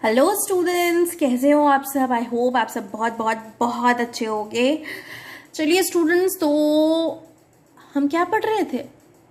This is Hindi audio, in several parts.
हेलो स्टूडेंट्स, कैसे हो आप सब। आई होप आप सब बहुत बहुत बहुत अच्छे होंगे। चलिए स्टूडेंट्स, तो हम क्या पढ़ रहे थे,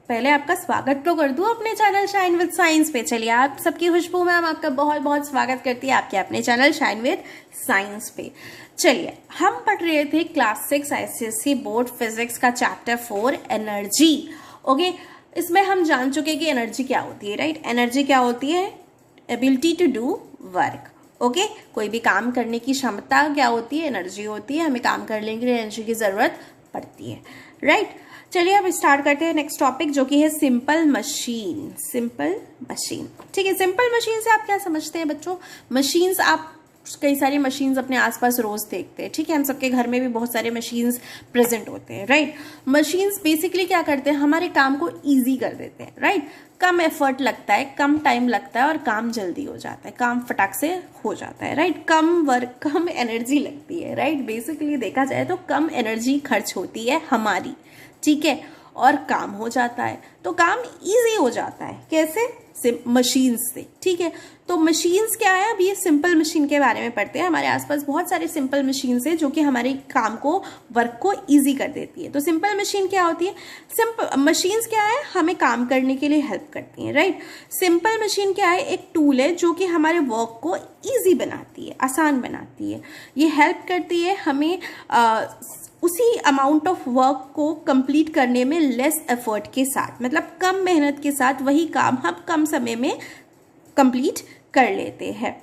पहले आपका स्वागत तो कर दूं अपने चैनल शाइन विद साइंस पे। चलिए, आप सबकी खुशबू मैम आपका बहुत बहुत स्वागत करती है आपके अपने चैनल शाइन विद साइंस पे। चलिए, हम पढ़ रहे थे क्लास 6 ICSE बोर्ड फिजिक्स का चैप्टर 4 एनर्जी। ओके, इसमें हम जान चुके कि एनर्जी क्या होती है, राइट। एनर्जी क्या होती है? Ability to do work. Okay, कोई भी काम करने की क्षमता क्या होती है? एनर्जी होती है। हमें काम करने के लिए एनर्जी की जरूरत पड़ती है, राइट। चलिए अब स्टार्ट करते हैं नेक्स्ट टॉपिक, जो कि है सिंपल मशीन। सिंपल मशीन, ठीक है। सिंपल मशीन से आप क्या समझते हैं बच्चों? मशीन्स, आप कई सारी मशीन्स अपने आसपास रोज देखते हैं, ठीक है। हम सबके घर में भी बहुत सारे मशीन्स प्रेजेंट होते हैं, राइट। मशीन्स बेसिकली क्या करते हैं? हमारे काम को इजी कर देते हैं, राइट। कम एफर्ट लगता है, कम टाइम लगता है और काम जल्दी हो जाता है, काम फटाक से हो जाता है, राइट। कम वर्क, कम एनर्जी लगती है, राइट। बेसिकली देखा जाए तो कम एनर्जी खर्च होती है हमारी, ठीक है, और काम हो जाता है। तो काम इजी हो जाता है कैसे? मशीन्स से, ठीक है। तो मशीन्स क्या है? अब ये सिंपल मशीन के बारे में पढ़ते हैं। हमारे आसपास बहुत सारे सिंपल मशीन्स है जो कि हमारे काम को, वर्क को इजी कर देती है। तो सिंपल मशीन क्या होती है? सिंपल मशीन्स क्या है? हमें काम करने के लिए हेल्प करती हैं, राइट। सिंपल मशीन क्या है? एक टूल है जो कि हमारे वर्क को इजी बनाती है, आसान बनाती है। ये हेल्प करती है हमें उसी अमाउंट ऑफ वर्क को कंप्लीट करने में लेस एफर्ट के साथ, मतलब कम मेहनत के साथ वही काम हम कम समय में कंप्लीट कर लेते हैं।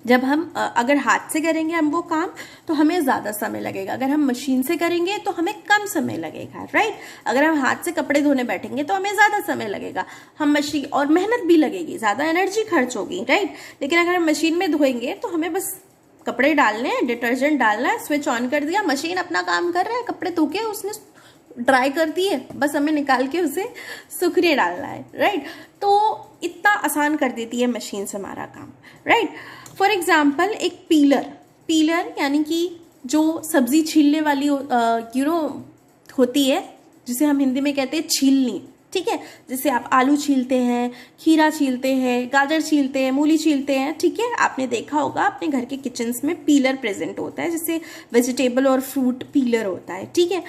जब हम अगर हाथ से करेंगे हम वो काम, तो हमें ज़्यादा समय लगेगा। अगर हम मशीन से करेंगे तो हमें कम समय लगेगा, राइट। अगर हम हाथ से कपड़े धोने बैठेंगे तो हमें ज़्यादा समय लगेगा, हम मशीन, और मेहनत भी लगेगी, ज़्यादा एनर्जी खर्च होगी, राइट। लेकिन अगर हम मशीन में धोएंगे तो हमें बस कपड़े डालने हैं, डिटर्जेंट डालना है, स्विच ऑन कर दिया, मशीन अपना काम कर रहा है, कपड़े धो के उसने ड्राई कर दिए, बस हमें निकाल के उसे सूखने डालना है, राइट। तो इतना आसान कर देती है मशीन से हमारा काम, राइट। फॉर एग्जाम्पल, एक पीलर यानी कि जो सब्जी छीलने वाली होती है, जिसे हम हिंदी में कहते हैं छीलनी, ठीक है। जैसे आप आलू छीलते हैं, खीरा छीलते हैं, गाजर छीलते हैं, मूली छीलते हैं, ठीक है। आपने देखा होगा अपने घर के किचन्स में पीलर प्रेजेंट होता है, जैसे वेजिटेबल और फ्रूट पीलर होता है, ठीक है।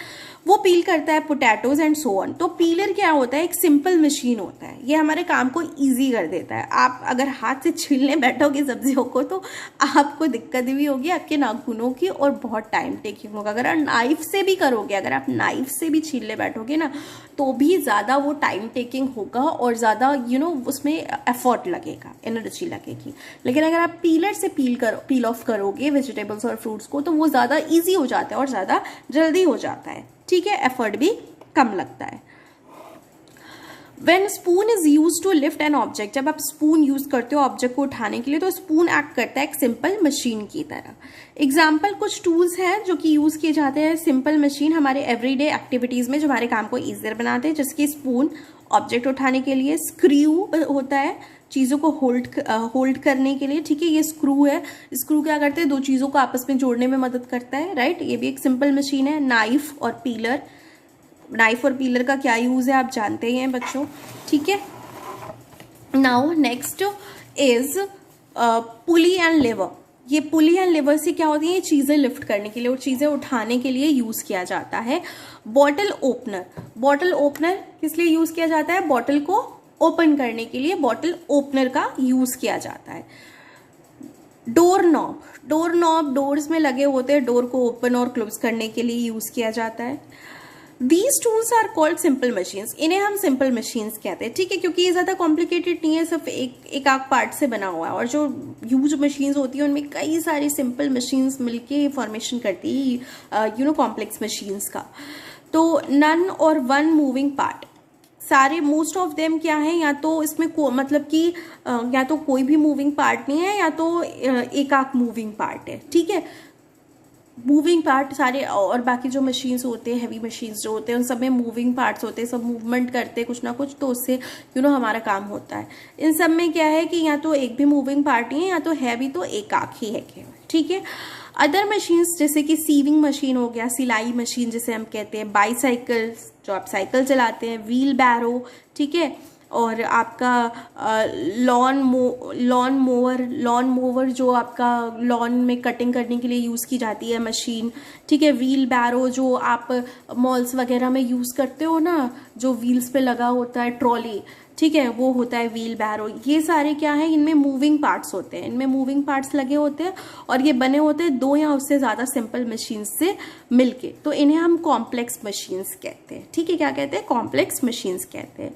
वो पील करता है पोटैटोज एंड सो ऑन। तो पीलर क्या होता है? एक सिंपल मशीन होता है, ये हमारे काम को इजी कर देता है। आप अगर हाथ से छीलने बैठोगे सब्जियों को तो आपको दिक्कत भी होगी, आपके नाखूनों की, और बहुत टाइम टेकिंग होगा। अगर आप नाइफ से भी करोगे, अगर आप नाइफ से भी छीलने बैठोगे ना, तो भी ज़्यादा वो टाइम टेकिंग होगा और ज़्यादा उसमें एफर्ट लगेगा, एनर्जी लगेगी। लेकिन अगर आप पीलर से पील ऑफ करोगे वेजिटेबल्स और फ्रूट्स को, तो वो ज़्यादा ईजी हो जाता है और ज़्यादा जल्दी हो जाता है, ठीक है। एफर्ट भी कम लगता है। When spoon is used to lift an object, जब आप स्पून यूज करते हो ऑब्जेक्ट को उठाने के लिए, तो स्पून एक्ट करता है एक सिंपल मशीन की तरह। एग्जाम्पल, कुछ टूल्स हैं जो कि यूज किए जाते हैं सिंपल मशीन हमारे एवरीडे एक्टिविटीज में, जो हमारे काम को ईजियर बनाते हैं। जैसे कि स्पून ऑब्जेक्ट उठाने के लिए, स्क्रू होता है चीज़ों को होल्ड करने के लिए, ठीक है। ये स्क्रू है, स्क्रू क्या करते हैं? दो चीज़ों को आपस में जोड़ने में मदद करता है, राइट। ये भी एक सिंपल मशीन है। नाइफ और पीलर का क्या यूज है आप जानते ही हैं बच्चों, ठीक है। Now next is pulley and lever. ये पुली एंड लेवर से क्या होती है? ये चीजें लिफ्ट करने के लिए और चीजें उठाने के लिए यूज किया जाता है। बॉटल ओपनर किस लिए यूज किया जाता है? बॉटल को ओपन करने के लिए बॉटल ओपनर का यूज किया जाता है। डोर नॉब डोर्स में लगे होते हैं, डोर को ओपन और क्लोज करने के लिए यूज किया जाता है। These tools are called simple machines. इन्हें हम सिंपल मशीन्स कहते हैं, ठीक है, क्योंकि ये ज़्यादा कॉम्प्लिकेटेड नहीं है, सिर्फ एक आध पार्ट से बना हुआ है। और जो ह्यूज मशीन्स होती है उनमें कई सारी सिंपल मशीन्स मिलके फॉर्मेशन करती है कॉम्प्लेक्स मशीन्स का। तो नन और वन मूविंग पार्ट, सारे मोस्ट ऑफ देम क्या है? या तो इसमें मतलब कि या तो कोई भी मूविंग पार्ट नहीं है, या तो एक आध मूविंग पार्ट है, ठीक है। मूविंग पार्ट सारे, और बाकी जो मशीन्स होते हैं, हैवी मशीन्स जो होते हैं, उन सब में मूविंग पार्ट्स होते हैं, सब मूवमेंट करते हैं कुछ ना कुछ, तो उससे हमारा काम होता है। इन सब में क्या है कि या तो एक भी मूविंग पार्ट नहीं है, या तो है भी तो एक आँख ही है केवल, ठीक है। अदर मशीन्स जैसे कि सीविंग मशीन हो गया, सिलाई मशीन जिसे हम कहते हैं, बाईसाइकिल जो आप साइकिल चलाते हैं, व्हील बैरो, ठीक है, और आपका लॉन मोवर जो आपका लॉन में कटिंग करने के लिए यूज़ की जाती है मशीन, ठीक है। व्हील बैरो जो आप मॉल्स वगैरह में यूज़ करते हो ना, जो व्हील्स पे लगा होता है, ट्रॉली, ठीक है, वो होता है व्हील बैरो। ये सारे क्या है, इनमें मूविंग पार्ट्स होते हैं, इनमें मूविंग पार्ट्स लगे होते हैं और ये बने होते हैं 2 या उससे ज़्यादा सिंपल मशीन्स से मिलके, तो इन्हें हम कॉम्प्लेक्स मशीन्स कहते हैं, ठीक है। क्या कहते हैं? कॉम्प्लेक्स मशीन्स कहते हैं।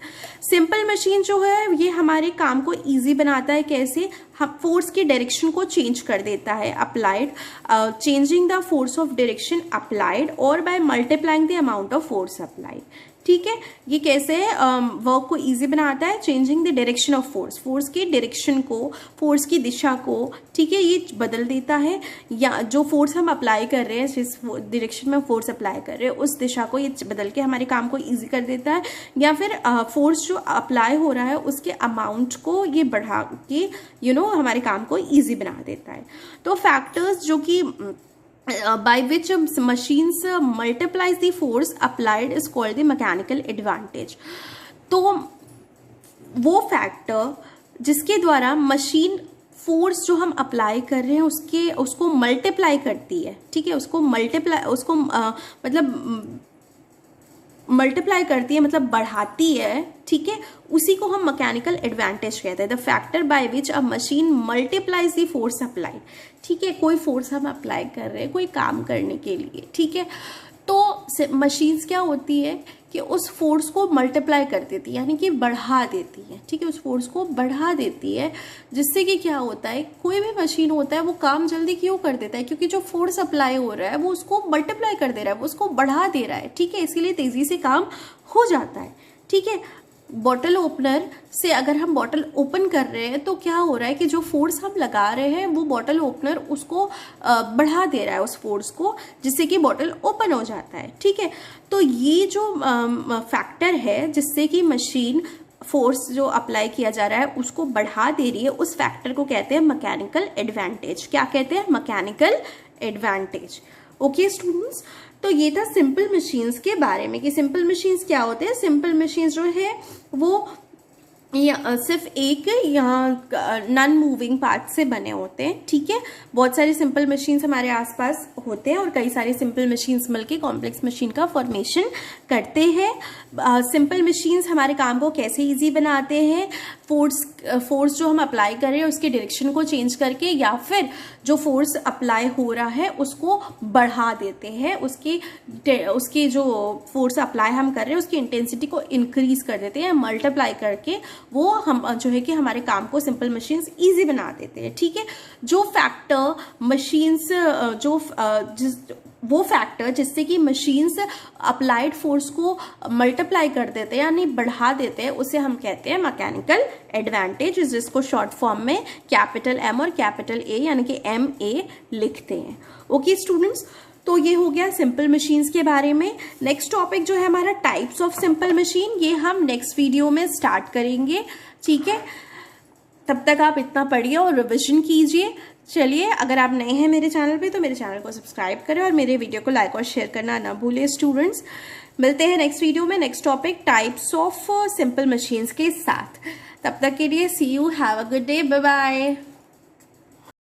सिंपल मशीन जो है ये हमारे काम को ईजी बनाता है। कैसे? हम फोर्स की डायरेक्शन को चेंज कर देता है, applied, changing the force of direction applied और by multiplying the amount of force applied, ठीक है। ये कैसे वर्क को इजी बनाता है? Changing the direction of force, force की डायरेक्शन को, फोर्स की दिशा को, ठीक है, ये बदल देता है। या जो फोर्स हम अप्लाई कर रहे हैं, जिस डायरेक्शन में फोर्स अप्लाई कर रहे हैं उस दिशा को ये बदल के हमारे काम को इजी कर देता है। या फिर फोर्स जो अप्लाई हो रहा है उसके अमाउंट को ये बढ़ा के हमारे काम को इजी बना देता है। तो फैक्टर्स जो कि by which machines multiplies the force applied is called the mechanical advantage। तो वो फैक्टर जिसके द्वारा मशीन फोर्स जो हम अप्लाई कर रहे हैं उसको मल्टीप्लाई करती है, ठीक है, मल्टीप्लाई करती है, मतलब बढ़ाती है, ठीक है, उसी को हम मैकेनिकल एडवांटेज कहते हैं। The factor by which a machine multiplies the force applied, ठीक है, कोई फोर्स हम अप्लाई कर रहे हैं कोई काम करने के लिए, ठीक है, तो मशीन्स क्या होती है कि उस फोर्स को मल्टीप्लाई कर देती है, यानी कि बढ़ा देती है, ठीक है, उस फोर्स को बढ़ा देती है, जिससे कि क्या होता है, कोई भी मशीन होता है वो काम जल्दी क्यों कर देता है? क्योंकि जो फोर्स अप्लाई हो रहा है वो उसको मल्टीप्लाई कर दे रहा है, वो उसको बढ़ा दे रहा है, ठीक है, इसीलिए तेजी से काम हो जाता है, ठीक है। बॉटल ओपनर से अगर हम बॉटल ओपन कर रहे हैं तो क्या हो रहा है कि जो फोर्स हम लगा रहे हैं वो बॉटल ओपनर उसको बढ़ा दे रहा है, उस फोर्स को, जिससे कि बॉटल ओपन हो जाता है, ठीक है। तो ये जो फैक्टर है जिससे कि मशीन फोर्स जो अप्लाई किया जा रहा है उसको बढ़ा दे रही है, उस फैक्टर को कहते हैं मैकेनिकल एडवांटेज। क्या कहते हैं? Mechanical advantage. ओके स्टूडेंट्स, तो ये था सिंपल मशीन्स के बारे में कि सिंपल मशीन्स क्या होते हैं। सिंपल मशीन्स जो है वो सिर्फ एक यहाँ नॉन मूविंग पार्ट से बने होते हैं, ठीक है। बहुत सारे सिंपल मशीन्स हमारे आसपास होते हैं और कई सारे सिंपल मशीन्स मिलके कॉम्प्लेक्स मशीन का फॉर्मेशन करते हैं। सिंपल मशीन्स हमारे काम को कैसे इजी बनाते हैं? फोर्स जो हम अप्लाई कर रहे हैं उसके डायरेक्शन को चेंज करके, या फिर जो फोर्स अप्लाई हो रहा है उसको बढ़ा देते हैं, उसकी जो फोर्स अप्लाई हम कर रहे हैं उसकी इंटेंसिटी को इंक्रीज कर देते हैं, मल्टीप्लाई करके वो हम जो है कि हमारे काम को सिंपल मशीन्स इजी बना देते हैं, ठीक है। जो फैक्टर मशीन्स वो फैक्टर जिससे कि मशीन्स अप्लाइड फोर्स को मल्टीप्लाई कर देते हैं यानी बढ़ा देते हैं, उसे हम कहते हैं मैकेनिकल एडवांटेज, जिसको शॉर्ट फॉर्म में कैपिटल एम और कैपिटल ए यानी कि MA लिखते हैं। ओके स्टूडेंट्स, तो ये हो गया सिंपल मशीन्स के बारे में। नेक्स्ट टॉपिक जो है हमारा टाइप्स ऑफ सिंपल मशीन, ये हम नेक्स्ट वीडियो में स्टार्ट करेंगे, ठीक है। तब तक आप इतना पढ़िए और रिविजन कीजिए। चलिए, अगर आप नए हैं मेरे चैनल पे तो मेरे चैनल को सब्सक्राइब करें और मेरे वीडियो को लाइक और शेयर करना ना भूलें स्टूडेंट्स। मिलते हैं नेक्स्ट वीडियो में next topic types of simple machines के साथ। तब तक के लिए see you, have a good day, bye bye.